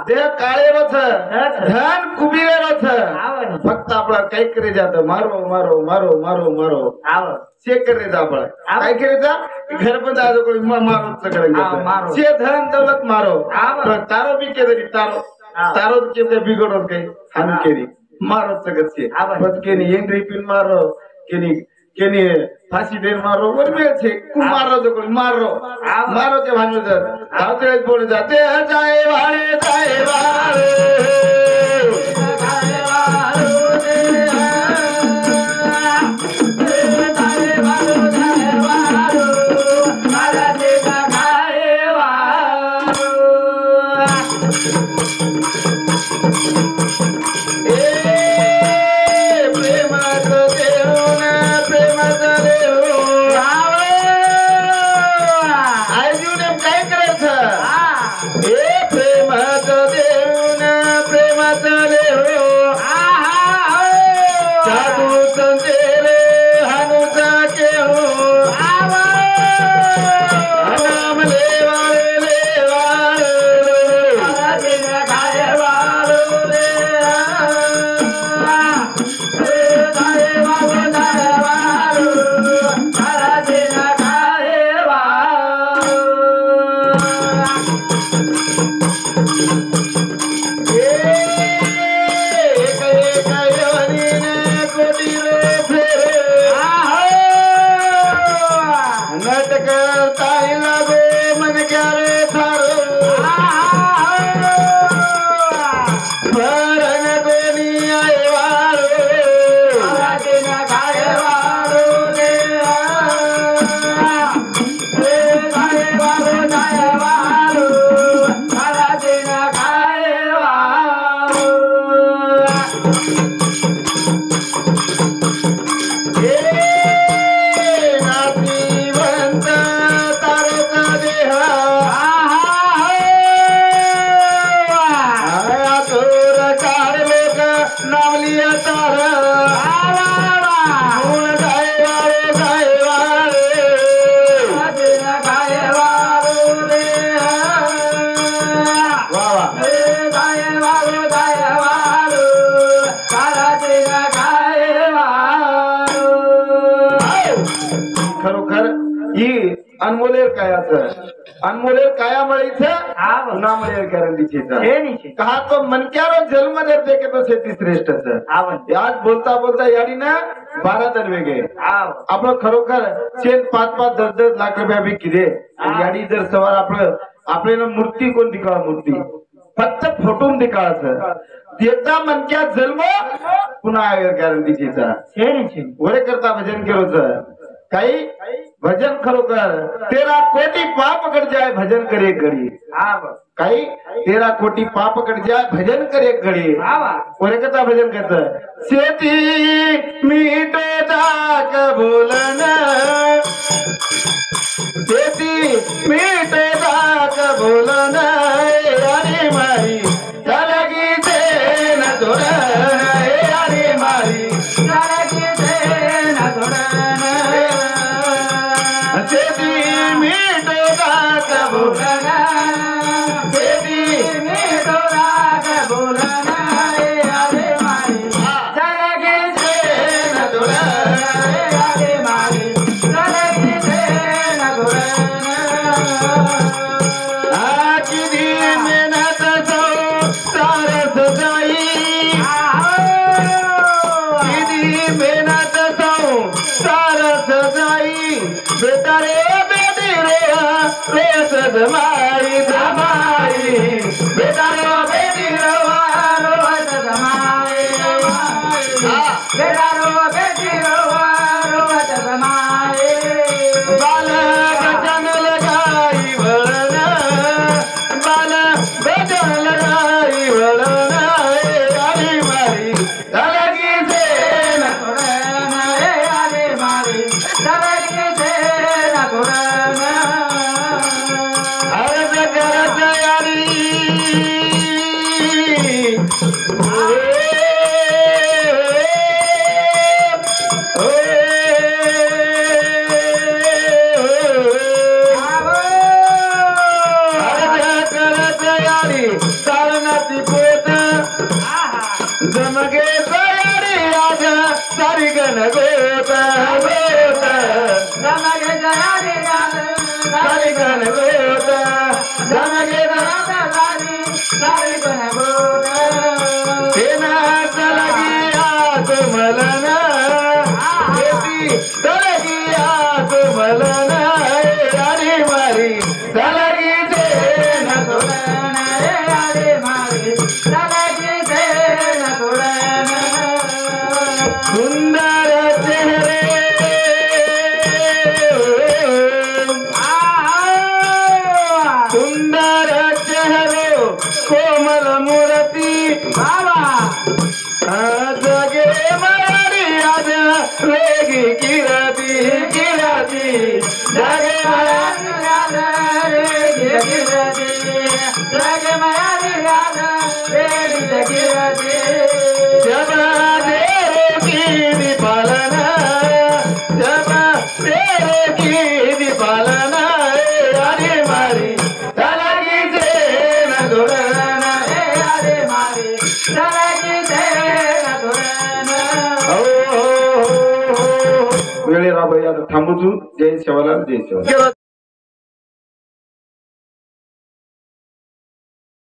देह काळे रथ धन कुबीरे रथ फक्त आपला काय करे जात मारो मारो मारो मारो मारो से करे जा आपण काय करे जा घर पण जातो कोणी मारो सगळं से धन दौलत मारो तारो बी के तरी तारो तारो के बिघडो काही हान केली मारो सगळं से पत केनी एंट्री पिन मारो केनी केनी फांसी देर मारो वरमे छे कु मारो तो कोई मारो मारो के भानु जर आवते बोल जाते जाए वाले जाए वाले अनमोलेर अनमोलेर कायामुळे उन्हामुळे गॅरंटी कहा तो मनक्यारो जन्म जर देखे तो शेती श्रेष्ठ आज बोलता बोलता याडी ना 12 तर वेगळे आपलं खरोखर 5-5 10-10 लाख रुपया बी किदे याडी जर सवार आपल्याला मूर्ती कोणती कळा मूर्ती फक्त फोटोन दिकाळाचं देता मनक्या जन्म पुन्हा गॅरंटी वरे करता भजन केलं काही भजन खरोखर 13 कोटी पाप कट जाए भजन करे एक घड़ी काही 13 कोटी पाप कट जाए भजन करे एक घड़ी और कथा भजन कहता सेती मीठो जाक बोलन सेती मीठो जाक बोलन अरे मारी चलगी से न तोरण अरे मारी चलगी से न तोरण जमाई जमाई बेटा बेटी रवा जमाई बेटा रो बेटी रोवत समाए बाल बचन लगाई वळण बाल बचन लगाई वळण आली मारी तलगी से न कुरण आले मारी तलगी से न कुरण अर्ज करत यारी जमगे तयारी आज सारी गण गोत गोत जमगे तयारी आज सारी गण गोत जमगे सारी गण गोत सेना चलगी आज मलन बेटी चलगी आज मलन यारी मारी चलगी सेना कुरण आले मारी तलगी से न कुरण सुंदर चेहरे सुंदर चेहरो कोमल मूर्ति बाबा जगे मारी आज वेगी किरती किरती जगे जब तेरे की पालना जब तेरे की पालना यारी मारी तलगी से न दुरण आले मारी तलगी से न कुरण वेळेला थांबूचू जय शिवलाल जय शिवलाल